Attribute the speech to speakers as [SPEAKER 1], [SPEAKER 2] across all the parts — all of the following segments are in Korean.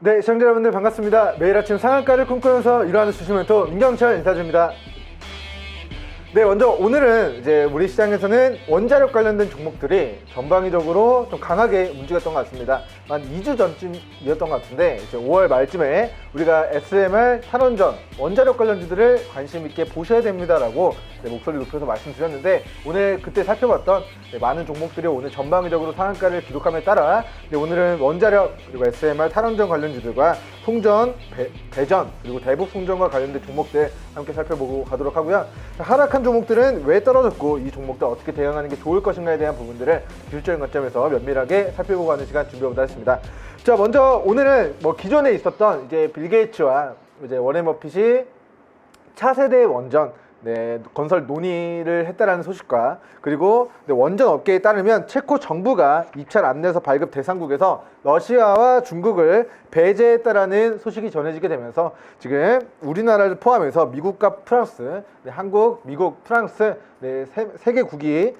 [SPEAKER 1] 네, 시청자 여러분들 반갑습니다. 매일 아침 상한가를 꿈꾸면서 일어나는 주식멘토 민경철 인사드립니다. 네, 먼저 오늘은 이제 우리 시장에서는 원자력 관련된 종목들이 전방위적으로 좀 강하게 움직였던 것 같습니다. 한 2주 전쯤이었던 것 같은데 이제 5월 말쯤에 우리가 SMR 탈원전 원자력 관련주들을 관심 있게 보셔야 됩니다라고 목소리 높여서 말씀드렸는데 오늘 그때 살펴봤던 많은 종목들이 오늘 전방위적으로 상한가를 기록함에 따라 오늘은 원자력 그리고 SMR 탈원전 관련주들과 송전, 대전 그리고 대북 송전과 관련된 종목들 함께 살펴보고 가도록 하고요. 하락한 종목들은 왜 떨어졌고 이 종목들 어떻게 대응하는 게 좋을 것인가에 대한 부분들을 기술적인 관점에서 면밀하게 살펴보고 가는 시간 준비해보도록 하겠습니다. 자, 먼저 오늘은 기존에 있었던 이제 빌 게이츠와 이제 워렌 버핏이 차세대 원전 건설 논의를 했다라는 소식과 그리고 원전 업계에 따르면 체코 정부가 입찰 안 내서 발급 대상국에서 러시아와 중국을 배제했다라는 소식이 전해지게 되면서 지금 우리나라를 포함해서 미국과 프랑스, 한국, 미국, 프랑스 세 개국이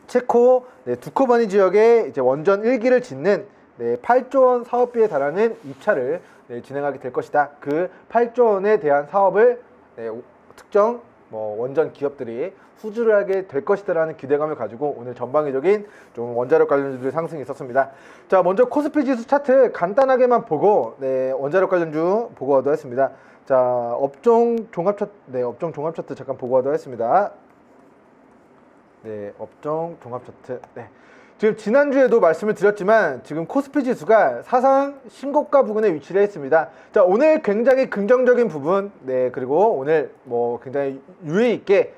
[SPEAKER 1] 체코 두코바니 지역에 이제 원전 1기를 짓는 8조 원 사업비에 달하는 입찰을 진행하게 될 것이다. 그 8조 원에 대한 사업을 특정 원전 기업들이 수주를 하게 될 것이다라는 기대감을 가지고 오늘 전방위적인 좀 원자력 관련주들의 상승이 있었습니다. 자, 먼저 코스피 지수 차트 간단하게만 보고 원자력 관련주 보고 가도록 하겠습니다. 자, 업종 종합 차트 잠깐 보고 가도록 하겠습니다. 업종 종합 차트. 지금 지난주에도 말씀을 드렸지만 지금 코스피 지수가 사상 신고가 부근에 위치를 했습니다. 자, 오늘 굉장히 긍정적인 부분, 그리고 오늘 굉장히 유의 있게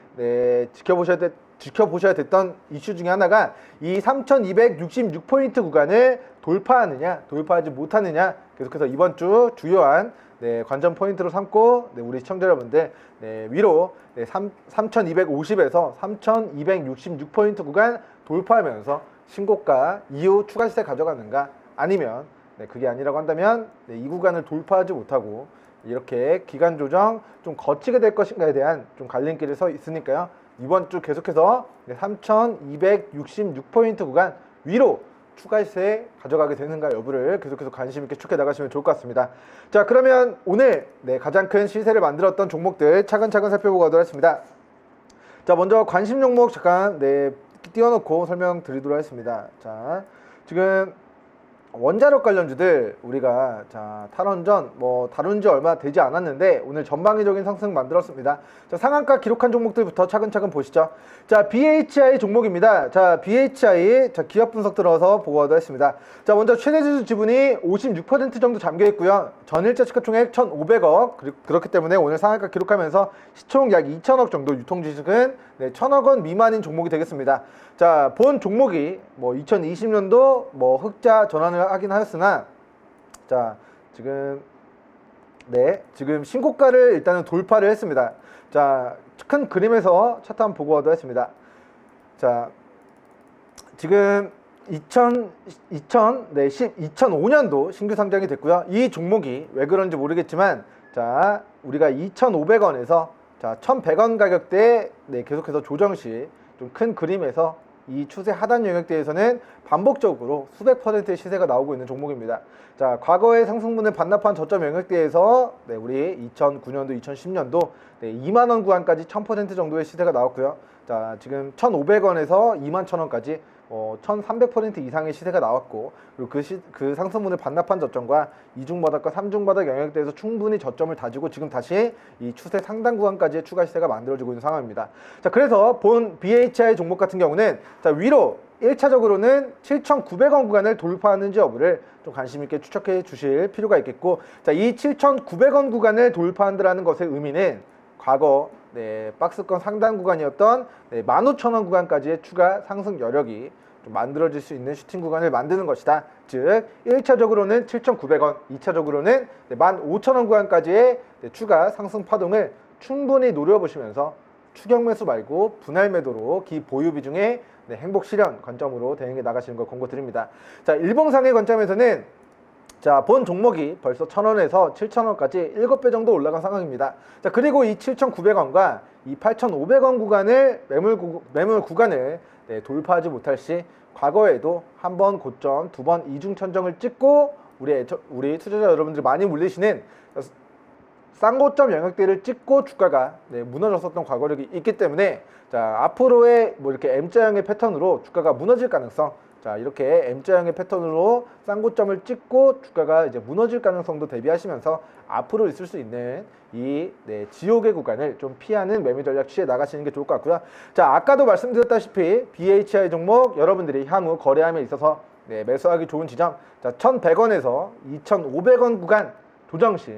[SPEAKER 1] 지켜보셔야 됐던 이슈 중에 하나가 이 3266포인트 구간을 돌파하느냐 돌파하지 못하느냐 계속해서 이번 주 주요한 관전 포인트로 삼고 우리 시청자 여러분들 위로 3250에서 3266포인트 구간 돌파하면서 신고가 이후 추가 시세 가져가는가, 아니면 그게 아니라고 한다면 이 구간을 돌파하지 못하고 이렇게 기간 조정 좀 거치게 될 것인가에 대한 좀 갈림길에 서 있으니까요. 이번 주 계속해서 3266포인트 구간 위로 추가 시세 가져가게 되는가 여부를 계속해서 관심 있게 추적해 나가시면 좋을 것 같습니다. 자, 그러면 오늘 가장 큰 시세를 만들었던 종목들 차근차근 살펴보고 가도록 하겠습니다. 자, 먼저 관심 종목 잠깐 띄워놓고 설명드리도록 하겠습니다. 자, 지금 원자력 관련주들 우리가 탈원전 다룬 지 얼마 되지 않았는데 오늘 전방위적인 상승 만들었습니다. 자, 상한가 기록한 종목들부터 차근차근 보시죠. 자, BHI 종목입니다. 자, BHI 기업 분석 들어서 보고 가도록 하겠습니다. 자, 먼저 최대주주 지분이 56% 정도 잠겨 있고요. 전일자 시가총액 1,500억. 그렇기 때문에 오늘 상한가 기록하면서 시총 약 2,000억 정도, 유통 주식은 1,000억 원 미만인 종목이 되겠습니다. 자, 본 종목이 2020년도 흑자 전환을 하긴 하였으나 자, 지금 신고가를 일단은 돌파를 했습니다. 자, 큰 그림에서 차트 한번 보고 가도록 하겠습니다. 자, 지금 2005년도 신규 상장이 됐고요. 이 종목이 왜 그런지 모르겠지만 자, 우리가 2,500원에서 1,100원 가격대에 계속해서 조정 시 좀 큰 그림에서 이 추세 하단 영역대에서는 반복적으로 수백 %의 시세가 나오고 있는 종목입니다. 자, 과거의 상승분을 반납한 저점 영역대에서 우리 2009년도, 2010년도 2만원 구간까지 1000% 정도의 시세가 나왔고요. 자, 지금 1,500원에서 21,000원까지 1300% 이상의 시세가 나왔고, 그리고 그 상승분을 반납한 저점과 이중바닥과 삼중바닥 영역대에서 충분히 저점을 다지고 지금 다시 이 추세 상단 구간까지의 추가 시세가 만들어지고 있는 상황입니다. 자, 그래서 본 BHI 종목 같은 경우는 위로 1차적으로는 7,900원 구간을 돌파하는지 여부를 좀 관심 있게 추적해 주실 필요가 있겠고, 자, 이 7,900원 구간을 돌파한다는 것의 의미는 과거 박스권 상단 구간이었던 15,000원 구간까지의 추가 상승 여력이 좀 만들어질 수 있는 슈팅 구간을 만드는 것이다. 즉 1차적으로는 7,900원, 2차적으로는 15,000원 구간까지의 추가 상승 파동을 충분히 노려보시면서 추격 매수 말고 분할 매도로 기보유 비중의 행복 실현 관점으로 대응해 나가시는 걸 권고드립니다. 자, 일봉상의 관점에서는 자, 본 종목이 벌써 1,000원에서 7,000원까지 7배 정도 올라간 상황입니다. 자, 그리고 이 7,900원과 이 8,500원 구간을 매물 구간을 돌파하지 못할 시 과거에도 한 번 고점, 두 번 이중 천정을 찍고 우리 투자자 여러분들이 많이 물리시는 쌍고점 영역대를 찍고 주가가 무너졌었던 과거력이 있기 때문에 자, 앞으로의 뭐 이렇게 M자형의 패턴으로 주가가 무너질 가능성, 자, 이렇게 M자형의 패턴으로 쌍고점을 찍고 주가가 이제 무너질 가능성도 대비하시면서 앞으로 있을 수 있는 이 지옥의 구간을 좀 피하는 매매 전략 취해 나가시는 게 좋을 것 같고요. 자, 아까도 말씀드렸다시피 BHI 종목 여러분들이 향후 거래함에 있어서 매수하기 좋은 지점, 자, 1,100원에서 2,500원 구간 조정 시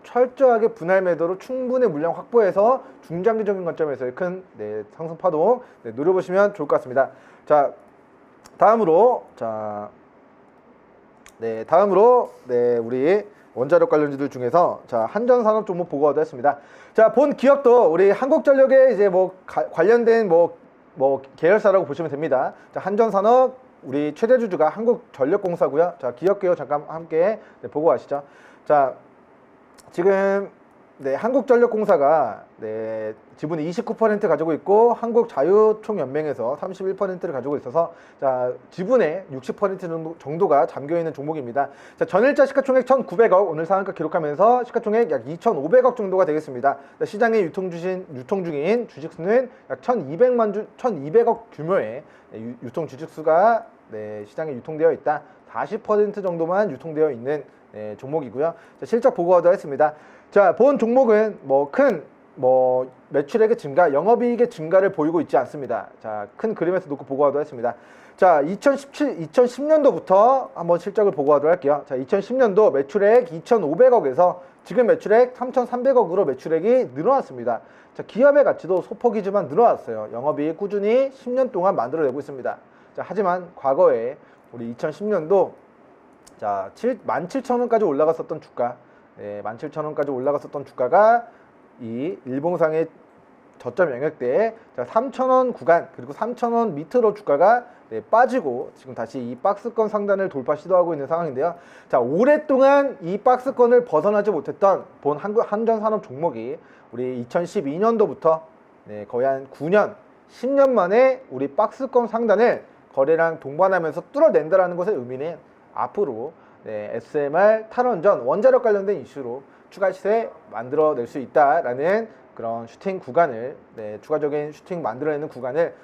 [SPEAKER 1] 철저하게 분할 매도로 충분히 물량 확보해서 중장기적인 관점에서의 큰 상승 파동 노려보시면 좋을 것 같습니다. 자, 다음으로 우리 원자력 관련주들 중에서 자, 한전산업 종목 보고도 했습니다. 자, 본 기업도 우리 한국전력에 이제 뭐 관련된 뭐 계열사라고 보시면 됩니다. 자, 한전산업 우리 최대 주주가 한국전력공사고요. 자, 기업 개요 잠깐 함께 보고 가시죠. 자, 지금 한국전력공사가 지분이 29% 가지고 있고 한국자유총연맹에서 31%를 가지고 있어서 자, 지분의 60% 정도가 잠겨 있는 종목입니다. 자, 전일자 시가총액 1,900억, 오늘 상한가 기록하면서 시가총액 약 2,500억 정도가 되겠습니다. 자, 시장에 유통 중인 주식수는 약 1,200억 규모의 유통 주식수가 시장에 유통되어 있다. 40% 정도만 유통되어 있는 종목이고요. 자, 실적 보고도 했습니다. 자, 본 종목은 큰 매출액의 증가, 영업이익의 증가를 보이고 있지 않습니다. 자, 큰 그림에서 놓고 보고도 했습니다. 자, 2010년도부터 한번 실적을 보고하도록 할게요. 자, 2010년도 매출액 2,500억에서 지금 매출액 3,300억으로 매출액이 늘어났습니다. 자, 기업의 가치도 소폭이지만 늘어났어요. 영업이익 꾸준히 10년 동안 만들어내고 있습니다. 자, 하지만 과거에 우리 2010년도 자, 17,000원까지 올라갔었던 주가, 17,000원까지 올라갔었던 주가가 이 일봉상의 저점 영역대에 3,000원 구간 그리고 3,000원 밑으로 주가가 빠지고 지금 다시 이 박스권 상단을 돌파 시도하고 있는 상황인데요. 자, 오랫동안 이 박스권을 벗어나지 못했던 본 한전산업 종목이 우리 2012년도부터 거의 한 9년, 10년 만에 우리 박스권 상단을 거래량 동반하면서 뚫어낸다라는 것의 의미는 앞으로 SMR 탈원전 원자력 관련된 이슈로 추가 시세 만들어낼 수 있다라는 그런 슈팅 구간을 추가적인 슈팅 만들어내는 구간을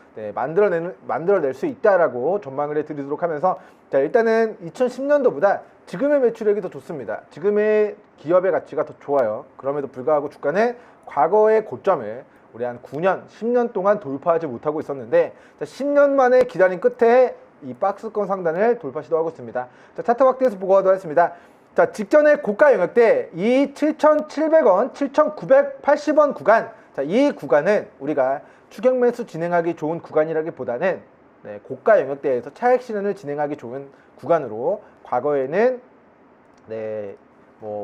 [SPEAKER 1] 만들어낼 수 있다라고 전망을 해드리도록 하면서 자, 일단은 2010년도보다 지금의 매출액이 더 좋습니다. 지금의 기업의 가치가 더 좋아요. 그럼에도 불구하고 주가는 과거의 고점을 우리 한 9년, 10년 동안 돌파하지 못하고 있었는데 자, 10년 만에 기다린 끝에 이 박스권 상단을 돌파 시도하고 있습니다. 자, 차트 확대해서 보고하도록 하겠습니다. 자, 직전의 고가 영역대 이 7,700원, 7,980원 구간, 자, 이 구간은 우리가 추격 매수 진행하기 좋은 구간이라기보다는 고가 영역대에서 차익 실현을 진행하기 좋은 구간으로 과거에는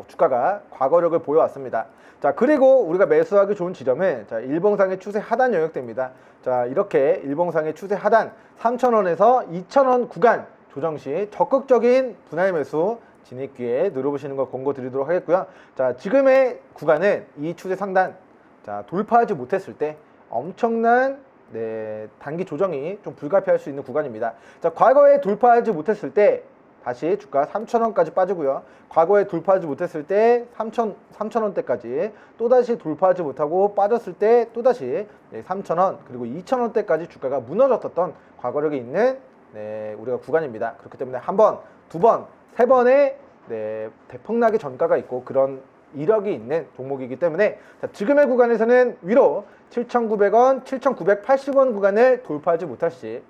[SPEAKER 1] 주가가 과거력을 보여왔습니다. 자, 그리고 우리가 매수하기 좋은 지점은 자, 일봉상의 추세 하단 영역대입니다. 자, 이렇게 일봉상의 추세 하단 3,000원에서 2,000원 구간 조정 시 적극적인 분할 매수 진입 기회 누려보시는 걸 권고 드리도록 하겠고요. 자, 지금의 구간은 이 추세 상단 자, 돌파하지 못했을 때 엄청난 단기 조정이 좀 불가피할 수 있는 구간입니다. 자, 과거에 돌파하지 못했을 때 다시 주가 3,000원까지 빠지고요. 과거에 돌파하지 못했을 때 3,000원대까지 또다시 돌파하지 못하고 빠졌을 때 또다시 3,000원 그리고 2,000원대까지 주가가 무너졌었던 과거력이 있는 우리가 구간입니다. 그렇기 때문에 한 번, 두 번, 세 번의 대폭락의 전가가 있고 그런 이력이 있는 종목이기 때문에 자, 지금의 구간에서는 위로 7,900원, 7,980원 구간을 돌파하지 못할 시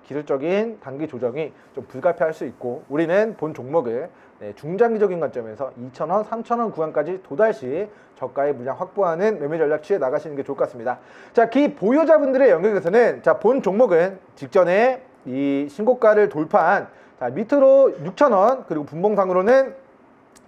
[SPEAKER 1] 기술적인 단기 조정이 좀 불가피할 수 있고 우리는 본 종목을 중장기적인 관점에서 2,000원, 3,000원 구간까지 도달시 저가의 물량 확보하는 매매 전략 취해 나가시는 게 좋을 것 같습니다. 자, 기 보유자분들의 영역에서는 자, 본 종목은 직전에 이 신고가를 돌파한 자, 밑으로 6,000원 그리고 분봉상으로는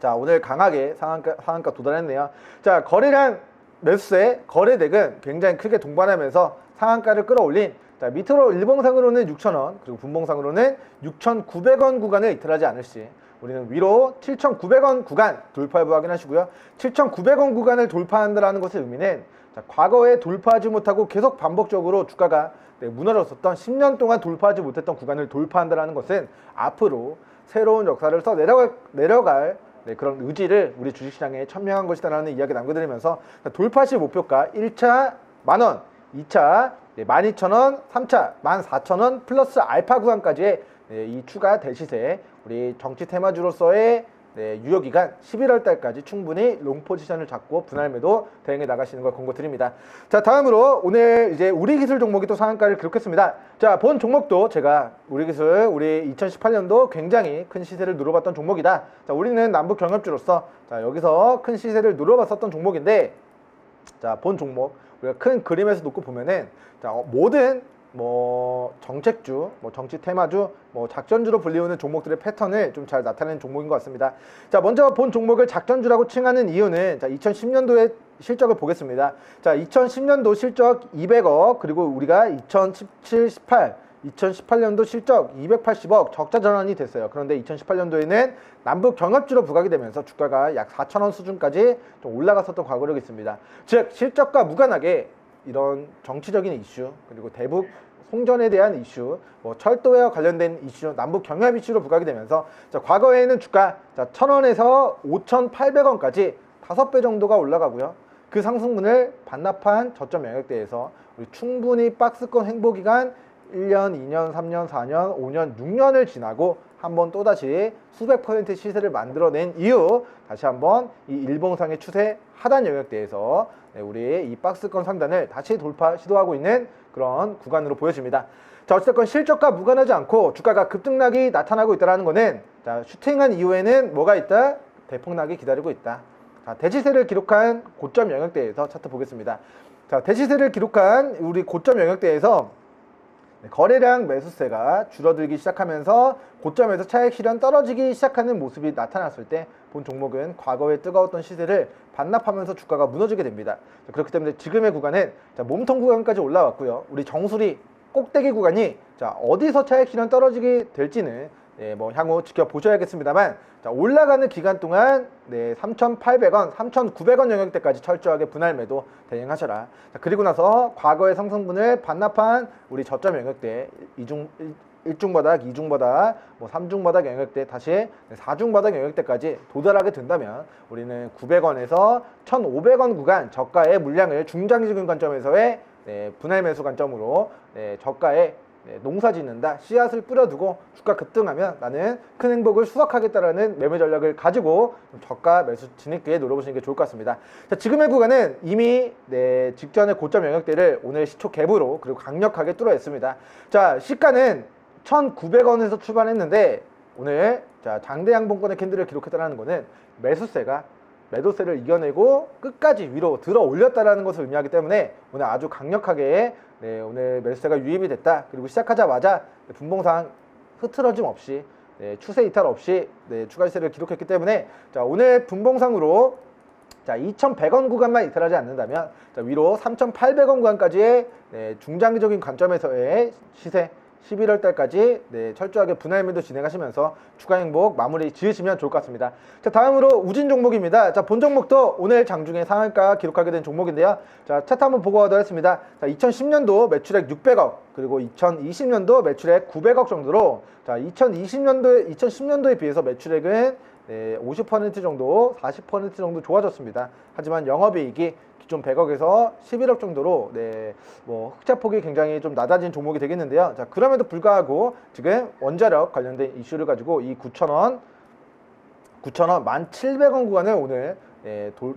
[SPEAKER 1] 자, 오늘 강하게 상한가 도달했네요. 자, 거래량 매수세 거래액은 굉장히 크게 동반하면서 상한가를 끌어올린 자, 밑으로 일봉상으로는 6,000원 그리고 분봉상으로는 6,900원 구간을 이탈하지 않을 시 우리는 위로 7,900원 구간 돌파 여부 확인하시고요. 7,900원 구간을 돌파한다는 것의 의미는 자, 과거에 돌파하지 못하고 계속 반복적으로 주가가 무너졌었던 10년 동안 돌파하지 못했던 구간을 돌파한다는 것은 앞으로 새로운 역사를 써 내려갈 네, 그런 의지를 우리 주식시장에 천명한 것이다라는 이야기 남겨드리면서 돌파시 목표가 1차 만원, 2차 12,000원, 3차 14,000원 플러스 알파 구간까지의 이 추가 대시세 우리 정치 테마주로서의 유효기간 11월 달까지 충분히 롱 포지션을 잡고 분할 매도 대응해 나가시는 걸 권고드립니다. 자, 다음으로 오늘 이제 우리 기술 종목이 또 상한가를 기록했습니다. 자, 본 종목도 제가 우리 기술 우리 2018년도 굉장히 큰 시세를 누려봤던 종목이다. 자, 우리는 남북 경협주로서 자, 여기서 큰 시세를 누려봤었던 종목인데 자, 본 종목 우리가 큰 그림에서 놓고 보면은 자, 모든 정책주, 정치 테마주, 작전주로 불리우는 종목들의 패턴을 좀 잘 나타내는 종목인 것 같습니다. 자, 먼저 본 종목을 작전주라고 칭하는 이유는 자, 2010년도의 실적을 보겠습니다. 자, 2010년도 실적 200억, 그리고 우리가 2017, 18, 2018년도 실적 280억 적자 전환이 됐어요. 그런데 2018년도에는 남북 경협주로 부각이 되면서 주가가 약 4,000원 수준까지 좀 올라갔었던 과거력이 있습니다. 즉, 실적과 무관하게 이런 정치적인 이슈, 그리고 대북 송전에 대한 이슈, 철도와 관련된 이슈, 남북 경협 이슈로 부각이 되면서 자, 과거에는 주가 1,000원에서 5,800원까지 5배 정도가 올라가고요. 그 상승분을 반납한 저점 영역대에서 우리 충분히 박스권 횡보기간 1년, 2년, 3년, 4년, 5년, 6년을 지나고 한번 또다시 수백 퍼센트 시세를 만들어낸 이후 다시 한번 이 일봉상의 추세 하단 영역대에서 우리 이 박스권 상단을 다시 돌파 시도하고 있는 그런 구간으로 보여집니다. 자, 어쨌든 실적과 무관하지 않고 주가가 급등락이 나타나고 있다는 것은 자, 슈팅한 이후에는 뭐가 있다? 대폭락이 기다리고 있다. 자, 대시세를 기록한 고점 영역대에서 차트 보겠습니다. 자, 대시세를 기록한 우리 고점 영역대에서 거래량 매수세가 줄어들기 시작하면서 고점에서 차익 실현 떨어지기 시작하는 모습이 나타났을 때 본 종목은 과거에 뜨거웠던 시세를 반납하면서 주가가 무너지게 됩니다. 그렇기 때문에 지금의 구간은 몸통 구간까지 올라왔고요. 우리 정수리 꼭대기 구간이 어디서 차익 실현 떨어지게 될지는 향후 지켜보셔야겠습니다만 올라가는 기간 동안 3,800원, 3,900원 영역대까지 철저하게 분할 매도 대응하셔라. 그리고 나서 과거의 상승분을 반납한 우리 저점 영역대 1중바닥, 2중바닥, 3중바닥 영역대 다시 4중바닥 영역대까지 도달하게 된다면 우리는 900원에서 1,500원 구간 저가의 물량을 중장기적인 관점에서의 분할 매수 관점으로 저가에 농사 짓는다, 씨앗을 뿌려두고 주가 급등하면 나는 큰 행복을 수확하겠다라는 매매 전략을 가지고 저가 매수 진입기에 노려보시는 게 좋을 것 같습니다. 자, 지금의 구간은 이미 직전의 고점 영역대를 오늘 시초 갭으로 그리고 강력하게 뚫어냈습니다. 자, 시가는 1,900원에서 출발했는데 오늘 장대 양봉권의 캔들을 기록했다는 것은 매도세를 이겨내고 끝까지 위로 들어 올렸다는 것을 의미하기 때문에 오늘 아주 강력하게 오늘 매수세가 유입이 됐다. 그리고 시작하자마자 분봉상 흐트러짐 없이 추세 이탈 없이 추가 시세를 기록했기 때문에 자, 오늘 분봉상으로 2,100원 구간만 이탈하지 않는다면 위로 3,800원 구간까지의 중장기적인 관점에서의 시세 11월 달까지 철저하게 분할 매도 진행하시면서 추가 행복 마무리 지으시면 좋을 것 같습니다. 자, 다음으로 우진 종목입니다. 자, 본 종목도 오늘 장중에 상한가 기록하게 된 종목인데요. 자, 차트 한번 보고 가도록 하겠습니다. 자, 2010년도 매출액 600억, 그리고 2020년도 매출액 900억 정도로 자, 2010년도에 비해서 매출액은 50% 정도, 40% 정도 좋아졌습니다. 하지만 영업이익이 기존 100억에서 11억 정도로 흑자폭이 굉장히 좀 낮아진 종목이 되겠는데요. 자, 그럼에도 불구하고 지금 원자력 관련된 이슈를 가지고 이 9,000원 1,700원 구간을 오늘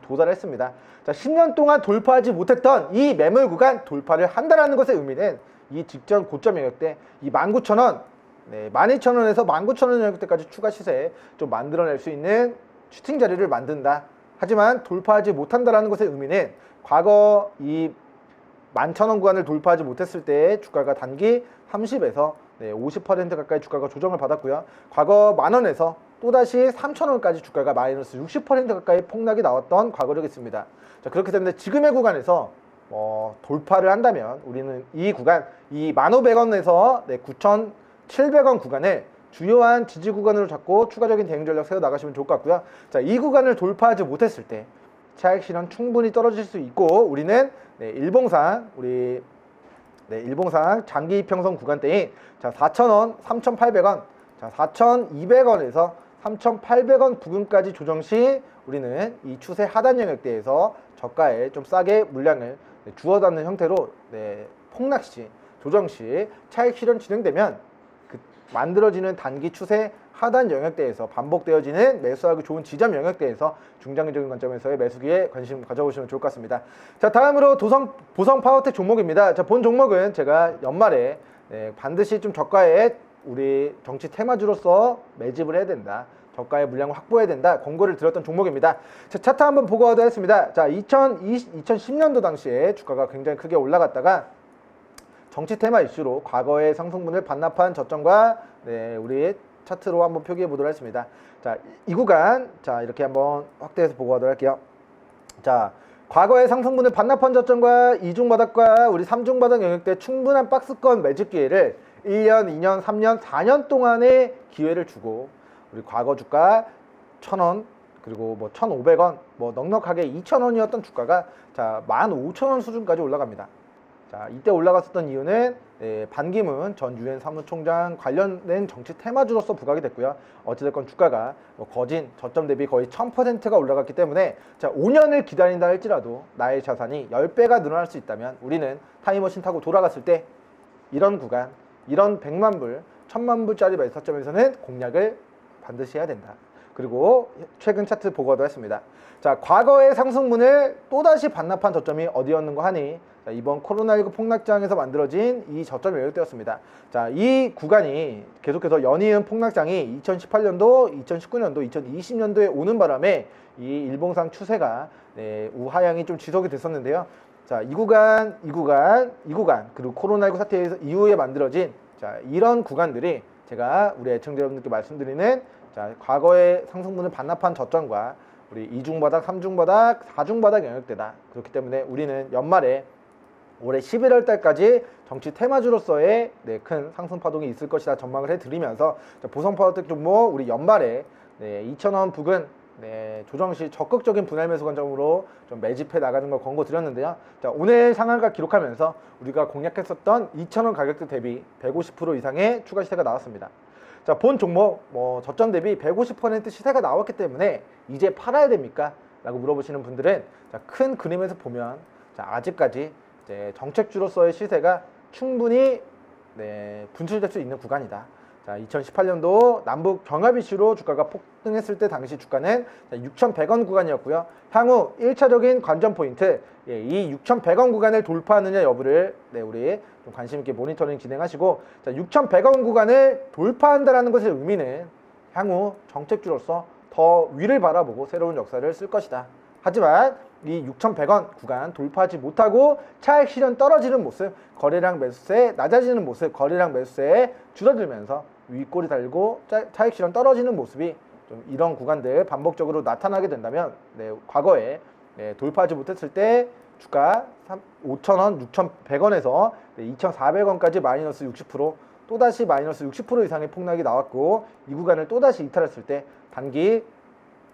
[SPEAKER 1] 도달했습니다. 자, 10년 동안 돌파하지 못했던 이 매물 구간 돌파를 한다라는 것의 의미는 이 직전 고점 영역대 이 19,000원 12,000원에서 19,000원 영역대까지 추가 시세 좀 만들어낼 수 있는 슈팅 자리를 만든다. 하지만 돌파하지 못한다라는 것의 의미는 과거 이 11,000원 구간을 돌파하지 못했을 때 주가가 단기 30에서 50% 가까이 주가가 조정을 받았고요. 과거 만원에서 또다시 3,000원까지 주가가 마이너스 60% 가까이 폭락이 나왔던 과거력이 있습니다. 자, 그렇기 때문에 지금의 구간에서 돌파를 한다면 우리는 이 구간, 이 1,500원에서 9,700원 구간을 주요한 지지 구간으로 잡고 추가적인 대응 전략 세워 나가시면 좋을 것 같고요. 자, 이 구간을 돌파하지 못했을 때 차익 실현 충분히 떨어질 수 있고 우리는 일봉상 일봉상 장기 이평선 구간대인 자, 4,000원, 3,800원 자, 4,200원에서 3,800원 부근까지 조정 시 우리는 이 추세 하단 영역대에서 저가에 좀 싸게 물량을 주워 담는 형태로 폭락 시, 조정 시 차익 실현 진행되면 만들어지는 단기 추세 하단 영역대에서 반복되어지는 매수하기 좋은 지점 영역대에서 중장기적인 관점에서의 매수기에 관심 가져보시면 좋을 것 같습니다. 자, 다음으로 보성 파워텍 종목입니다. 자, 본 종목은 제가 연말에 반드시 좀 저가에 우리 정치 테마주로서 매집을 해야 된다, 저가의 물량을 확보해야 된다 권고를 드렸던 종목입니다. 자, 차트 한번 보고 하겠습니다. 자, 2010년도 당시에 주가가 굉장히 크게 올라갔다가 정치 테마 이슈로 과거의 상승분을 반납한 저점과 우리 차트로 한번 표기해 보도록 하겠습니다. 자, 이 구간, 자, 이렇게 한번 확대해서 보고 하도록 할게요. 자, 과거의 상승분을 반납한 저점과 이중바닥과 우리 삼중바닥 영역대 충분한 박스권 매집 기회를 1년, 2년, 3년, 4년 동안의 기회를 주고 우리 과거 주가 1,000원, 그리고 뭐 1,500원, 뭐 넉넉하게 2,000원이었던 주가가 자, 15,000원 수준까지 올라갑니다. 자, 이때 올라갔었던 이유는 반기문 전 유엔 사무총장 관련된 정치 테마주로서 부각이 됐고요. 어찌됐건 주가가 거진 저점 대비 거의 1000%가 올라갔기 때문에 자, 5년을 기다린다 할지라도 나의 자산이 10배가 늘어날 수 있다면 우리는 타임머신 타고 돌아갔을 때 이런 구간, 이런 100만 불, 1000만 불짜리 매수점에서는 공략을 반드시 해야 된다. 그리고 최근 차트 보고도 했습니다. 자, 과거의 상승분을 또다시 반납한 저점이 어디였는가 하니 자, 이번 코로나19 폭락장에서 만들어진 이 저점 영역대였습니다. 자, 이 구간이 계속해서 연이은 폭락장이 2018년도, 2019년도, 2020년도에 오는 바람에 이 일봉상 추세가 우하향이 좀 지속이 됐었는데요. 자, 이 구간, 그리고 코로나19 사태 이후에 만들어진 자, 이런 구간들이 제가 우리 애청자 여러분들께 말씀드리는 자, 과거의 상승분을 반납한 저점과 우리 이중바닥, 삼중바닥, 사중바닥 영역대다. 그렇기 때문에 우리는 연말에 올해 11월 달까지 정치 테마주로서의 큰 상승 파동이 있을 것이다 전망을 해드리면서 보성 파워텍 종목 우리 연말에 2,000원 부근 조정 시 적극적인 분할 매수 관점으로 좀 매집해 나가는 걸 권고 드렸는데요. 자, 오늘 상한가 기록하면서 우리가 공략했었던 2,000원 가격대 대비 150% 이상의 추가 시세가 나왔습니다. 자, 본 종목 저점 대비 150% 시세가 나왔기 때문에 이제 팔아야 됩니까? 라고 물어보시는 분들은 자, 큰 그림에서 보면 자, 아직까지 정책주로서의 시세가 충분히 분출될 수 있는 구간이다. 자, 2018년도 남북 경합 이슈로 주가가 폭등했을 때 당시 주가는 6,100원 구간이었고요. 향후 1차적인 관전 포인트, 이 6,100원 구간을 돌파하느냐 여부를 우리 좀 관심 있게 모니터링 진행하시고, 자, 6,100원 구간을 돌파한다라는 것의 의미는 향후 정책주로서 더 위를 바라보고 새로운 역사를 쓸 것이다. 하지만 이 6,100원 구간 돌파하지 못하고 차익 실현 떨어지는 모습, 거래량 매수세 낮아지는 모습, 거래량 매수세 줄어들면서 윗꼬리 달고 차익 실현 떨어지는 모습이 좀 이런 구간들 반복적으로 나타나게 된다면 과거에 돌파하지 못했을 때 주가 5,000원, 6,100원에서 2,400원까지 마이너스 60%, 또다시 마이너스 60% 이상의 폭락이 나왔고 이 구간을 또다시 이탈했을 때 단기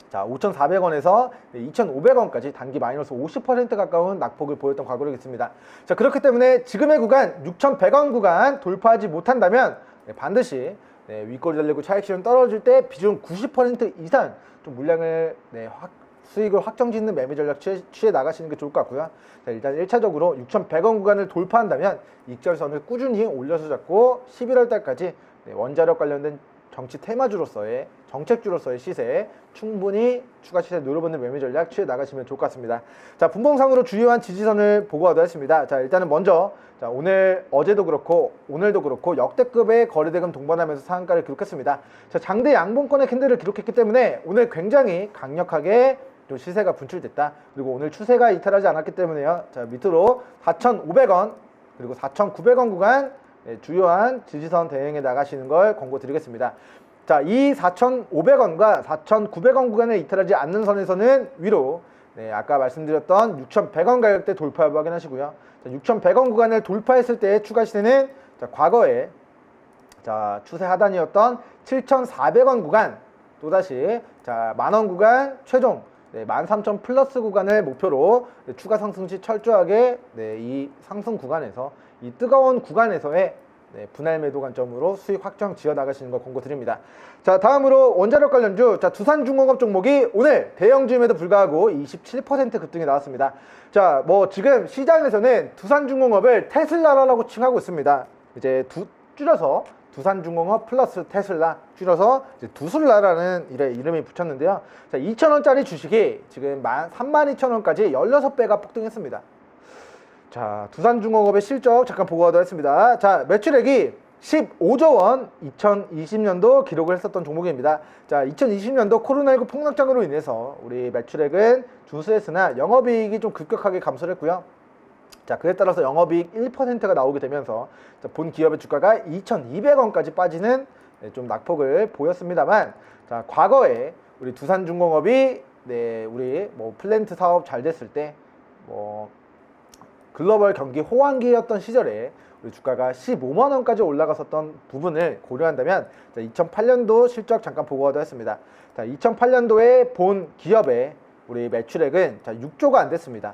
[SPEAKER 1] 자, 5,400원에서 2,500원까지 단기 마이너스 50% 가까운 낙폭을 보였던 과거로 있습니다. 자, 그렇기 때문에 지금의 구간 6,100원 구간 돌파하지 못한다면 반드시 윗꼬리 달리고 차익 실현 떨어질 때 비중 90% 이상 좀 물량을 수익을 확정짓는 매매 전략 취해 나가시는 게 좋을 것 같고요. 자, 일단 1차적으로 6,100원 구간을 돌파한다면 익절선을 꾸준히 올려서 잡고 11월 달까지 원자력 관련된 정치 테마주로서의 정책주로서의 시세에 충분히 추가 시세 노려보는 매매 전략 취해 나가시면 좋을 것 같습니다. 자, 분봉상으로 주요한 지지선을 보고하도록 하겠습니다. 자, 일단은 먼저 자, 어제도 그렇고 오늘도 그렇고 역대급의 거래대금 동반하면서 상한가를 기록했습니다. 자, 장대 양봉권의 캔들을 기록했기 때문에 오늘 굉장히 강력하게 좀 시세가 분출됐다. 그리고 오늘 추세가 이탈하지 않았기 때문에요. 자, 밑으로 4,500원 그리고 4,900원 구간 주요한 지지선 대응에 나가시는 걸 권고 드리겠습니다. 자, 이 4,500원과 4,900원 구간에 이탈하지 않는 선에서는 위로 아까 말씀드렸던 6,100원 가격대 돌파 여부 확인하시고요. 6,100원 구간을 돌파했을 때의 추가 시세는 자, 과거에 자, 추세 하단이었던 7,400원 구간 또다시 자, 만원 구간 최종 13,000 플러스 구간을 목표로 추가 상승 시 철저하게 이 상승 구간에서 이 뜨거운 구간에서의 네, 분할 매도 관점으로 수익 확정 지어 나가시는 걸 권고드립니다. 자, 다음으로 원자력 관련주, 자, 두산중공업 종목이 오늘 대형주임에도 불구하고 27% 급등이 나왔습니다. 자, 뭐 지금 시장에서는 두산중공업을 테슬라라고 칭하고 있습니다. 이제 줄여서 두산중공업 플러스 테슬라, 줄여서 이제 두슬라라는 이름이 붙였는데요. 자, 2,000원짜리 주식이 지금 32,000원까지 16배가 폭등했습니다. 자, 두산중공업의 실적 잠깐 보고 가도록 하겠습니다. 자, 매출액이 15조 원 2020년도 기록을 했었던 종목입니다. 자, 2020년도 코로나19 폭락장으로 인해서 우리 매출액은 준수했으나 영업이익이 좀 급격하게 감소를 했고요. 자, 그에 따라서 영업이익 1%가 나오게 되면서 본 기업의 주가가 2,200원까지 빠지는 좀 낙폭을 보였습니다만, 자, 과거에 우리 두산중공업이 우리 뭐 플랜트 사업 잘 됐을 때 뭐 글로벌 경기 호황기였던 시절에 우리 주가가 15만 원까지 올라갔었던 부분을 고려한다면, 자, 2008년도 실적 잠깐 보고 가도록 했습니다. 자, 2008년도에 본 기업의 우리 매출액은 6조가 안 됐습니다.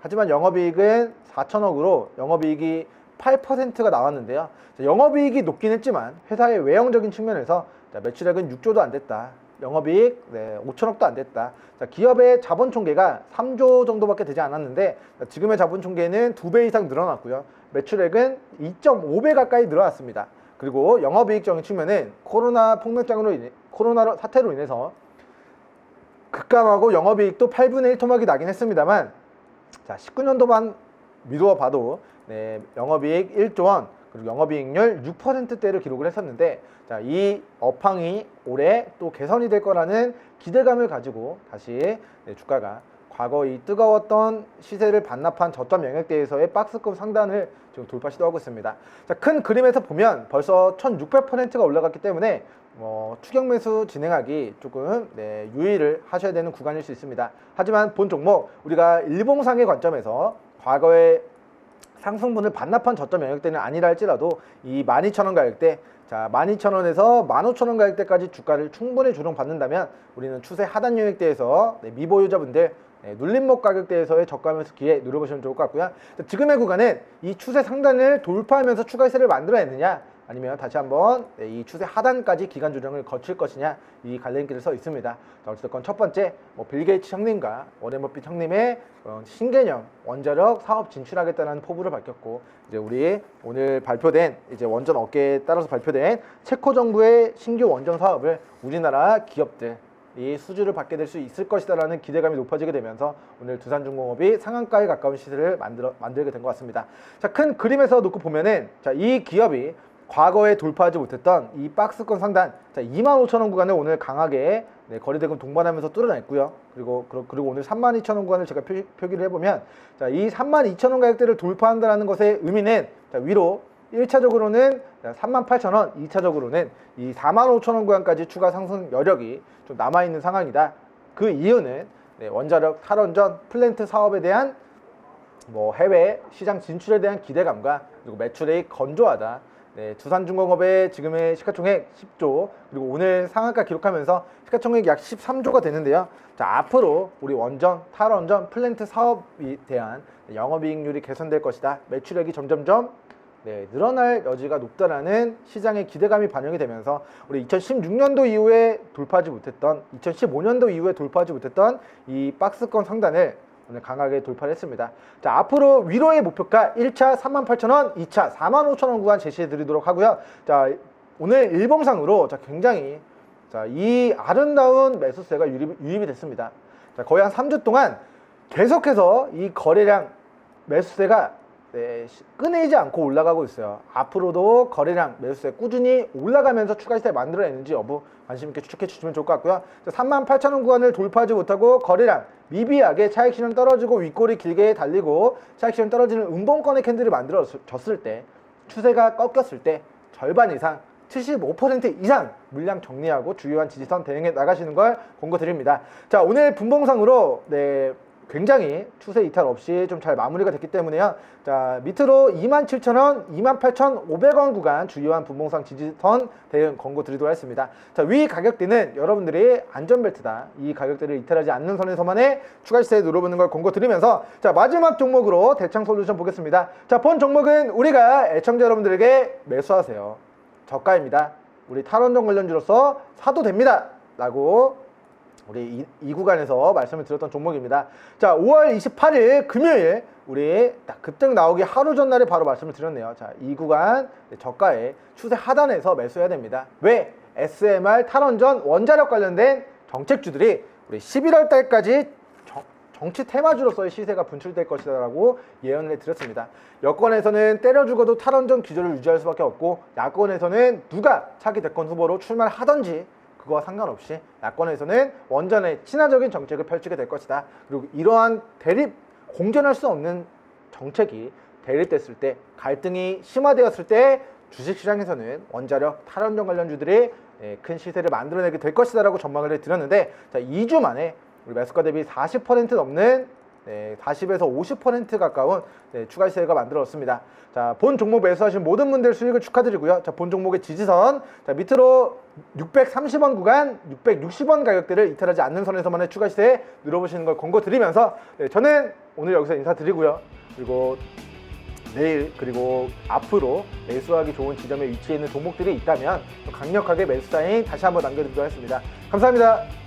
[SPEAKER 1] 하지만 영업이익은 4천억으로 영업이익이 8%가 나왔는데요. 자, 영업이익이 높긴 했지만 회사의 외형적인 측면에서 매출액은 6조도 안 됐다. 영업이익 5천억도 안 됐다. 자, 기업의 자본총계가 3조 정도밖에 되지 않았는데, 자, 지금의 자본총계는 2배 이상 늘어났고요. 매출액은 2.5배 가까이 늘어났습니다. 그리고 영업이익적인 측면은 코로나 사태로 인해서 급감하고 영업이익도 8분의 1 토막이 나긴 했습니다만, 자, 19년도만 미루어 봐도 영업이익 1조 원, 그리고 영업이익률 6%대를 기록을 했었는데, 자, 이 업황이 올해 또 개선이 될 거라는 기대감을 가지고 다시 주가가 과거 이 뜨거웠던 시세를 반납한 저점 영역대에서의 박스권 상단을 지금 돌파 시도하고 있습니다. 자, 큰 그림에서 보면 벌써 1600%가 올라갔기 때문에 추격 매수 진행하기 조금 유의를 하셔야 되는 구간일 수 있습니다. 하지만 본 종목, 우리가 일봉상의 관점에서 과거의 상승분을 반납한 저점 영역대는 아니라 할지라도 이 12,000원 가격대, 자, 12,000원에서 15,000원 가격대까지 주가를 충분히 조정받는다면 우리는 추세 하단 영역대에서 미보유자분들 눌림목 가격대에서의 저가 매수 기회 누려보시면 좋을 것 같고요. 지금의 구간은 이 추세 상단을 돌파하면서 추가 시세를 만들어내느냐, 아니면 다시 한번 이 추세 하단까지 기간 조정을 거칠 것이냐, 이 갈림길을 서 있습니다. 자, 어쨌든 첫 번째, 빌 게이츠 형님과 워렌 버핏 형님의 신개념 원자력 사업 진출하겠다는 포부를 밝혔고, 이제 우리 오늘 발표된 이제 원전 업계에 따라서 발표된 체코 정부의 신규 원전 사업을 우리나라 기업들 이 수주를 받게 될 수 있을 것이다라는 기대감이 높아지게 되면서 오늘 두산중공업이 상한가에 가까운 시세를 만들게 된 것 같습니다. 자, 큰 그림에서 놓고 보면은, 자, 이 기업이 과거에 돌파하지 못했던 이 박스권 상단, 자, 25,000원 구간을 오늘 강하게 거래대금 동반하면서 뚫어냈고요. 그리고 오늘 32,000원 구간을 제가 표기를 해보면, 자, 이 32,000원 가격대를 돌파한다는 것의 의미는, 자, 위로 1차적으로는 38,000원, 2차적으로는 이 45,000원 구간까지 추가 상승 여력이 좀 남아있는 상황이다. 그 이유는 원자력 탈원전 플랜트 사업에 대한 해외 시장 진출에 대한 기대감과 그리고 매출액이 건조하다. 두산중공업의 지금의 시가총액 10조, 그리고 오늘 상한가 기록하면서 시가총액이 약 13조가 되는데요. 자, 앞으로 우리 원전, 탈원전, 플랜트 사업에 대한 영업이익률이 개선될 것이다. 매출액이 점점점 늘어날 여지가 높다라는 시장의 기대감이 반영이 되면서 우리 2016년도 이후에 돌파하지 못했던, 2015년도 이후에 돌파하지 못했던 이 박스권 상단을 오늘 강하게 돌파를 했습니다. 자, 앞으로 위로의 목표가 1차 38,000원, 2차 45,000원 구간 제시해 드리도록 하고요. 자, 오늘 일봉상으로 굉장히 이 아름다운 매수세가 유입이 됐습니다. 자, 거의 한 3주 동안 계속해서 이 거래량 매수세가 끊이지 않고 올라가고 있어요. 앞으로도 거래량 매수세 꾸준히 올라가면서 추가 시세 만들어내는지 여부 관심 있게 추측해 주시면 좋을 것 같고요. 38,000원 구간을 돌파하지 못하고 거래량 미비하게 차익 실현 떨어지고 윗골이 길게 달리고 차익 실현 떨어지는 음봉권의 캔들을 만들어졌을 때, 추세가 꺾였을 때 절반 이상 75% 이상 물량 정리하고 주요한 지지선 대응해 나가시는 걸 권고드립니다. 자, 오늘 분봉상으로 굉장히 추세 이탈 없이 좀 잘 마무리가 됐기 때문에요. 자, 밑으로 27,000원, 28,500원 구간 주요한 분봉상 지지선 대응 권고 드리도록 하겠습니다. 자, 위 가격대는 여러분들이 안전벨트다. 이 가격대를 이탈하지 않는 선에서만의 추가 시세 눌러보는 걸 권고 드리면서 자, 마지막 종목으로 대창 솔루션 보겠습니다. 자, 본 종목은 우리가 애청자 여러분들에게 매수하세요. 저가입니다. 우리 탈원전 관련주로서 사도 됩니다. 라고 우리 이 구간에서 말씀을 드렸던 종목입니다. 자, 5월 28일 금요일 우리 딱 급등 나오기 하루 전날에 바로 말씀을 드렸네요. 자, 이 구간 저가에 추세 하단에서 매수해야 됩니다. 왜? SMR 탈원전 원자력 관련된 정책주들이 우리 11월 달까지 정치 테마주로서의 시세가 분출될 것이다 라고 예언을 해드렸습니다. 여권에서는 때려 죽어도 탈원전 기조를 유지할 수밖에 없고, 야권에서는 누가 차기 대권 후보로 출마를 하던지 그거와 상관없이 야권에서는 원전에 친화적인 정책을 펼치게 될 것이다. 그리고 이러한 공존할 수 없는 정책이 대립됐을 때, 갈등이 심화되었을 때 주식시장에서는 원자력, 탈원전 관련주들이 큰 시세를 만들어내게 될 것이다 라고 전망을 해드렸는데, 자, 2주 만에 우리 매수가 대비 40% 넘는 40에서 50% 가까운 추가 시세가 만들어졌습니다. 자, 본 종목 매수하신 모든 분들 수익을 축하드리고요. 자, 본 종목의 지지선, 자, 밑으로 630원 구간, 660원 가격대를 이탈하지 않는 선에서만의 추가 시세 눌러보시는 걸 권고 드리면서 저는 오늘 여기서 인사드리고요. 그리고 내일 그리고 앞으로 매수하기 좋은 지점에 위치해 있는 종목들이 있다면 강력하게 매수 사인 다시 한번 남겨드리도록 하겠습니다. 감사합니다.